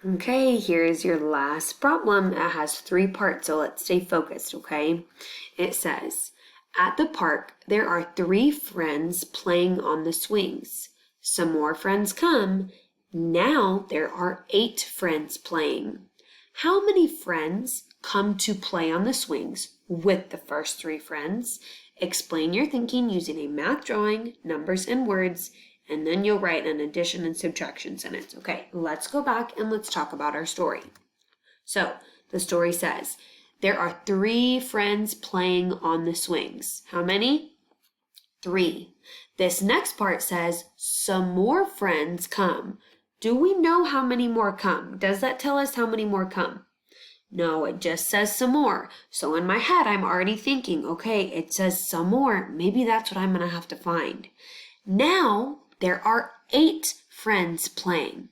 Okay, here's your last problem. It has 3 parts, so let's stay focused, okay? It says, at the park, there are 3 friends playing on the swings. Some more friends come. Now there are 8 friends playing. How many friends come to play on the swings with the first 3 friends? Explain your thinking using a math drawing, numbers, and words, and then you'll write an addition and subtraction sentence. Okay, let's go back and let's talk about our story. So the story says, there are 3 friends playing on the swings. How many? 3. This next part says, some more friends come. Do we know how many more come? Does that tell us how many more come? No, it just says some more. So in my head, I'm already thinking, okay, it says some more. Maybe that's what I'm going to have to find. Now, there are 8 friends playing.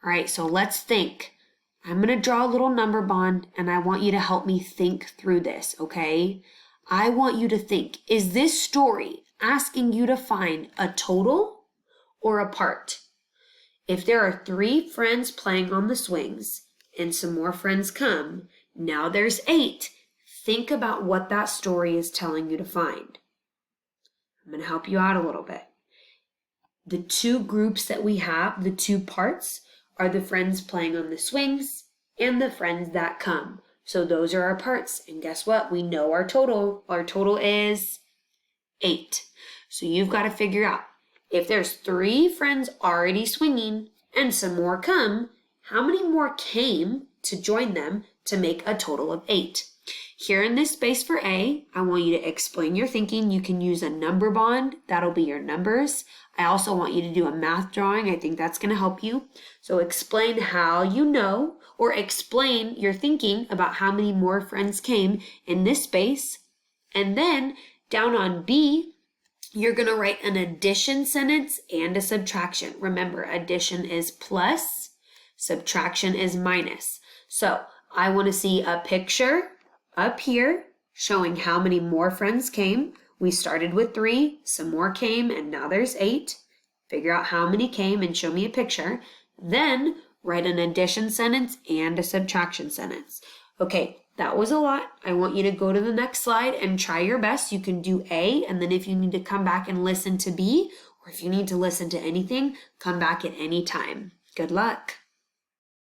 All right, so let's think. I'm going to draw a little number bond, and I want you to help me think through this, okay? I want you to think, is this story asking you to find a total or a part? If there are 3 friends playing on the swings and some more friends come, now there's 8. Think about what that story is telling you to find. I'm going to help you out a little bit. The 2 groups that we have, the 2 parts, are the friends playing on the swings and the friends that come. So those are our parts. And guess what? We know our total. Our total is 8. So you've got to figure out, if there's 3 friends already swinging and some more come, how many more came to join them to make a total of 8? Here in this space for A, I want you to explain your thinking. You can use a number bond. That'll be your numbers. I also want you to do a math drawing. I think that's going to help you. So explain how you know, or explain your thinking about how many more friends came in this space. And then down on B, you're going to write an addition sentence and a subtraction. Remember, addition is plus, subtraction is minus. So I want to see a picture up here showing how many more friends came. We started with 3, some more came, and now there's 8. Figure out how many came and show me a picture. Then write an addition sentence and a subtraction sentence. Okay, that was a lot. I want you to go to the next slide and try your best. You can do A, and then if you need to come back and listen to B, or if you need to listen to anything, come back at any time. Good luck.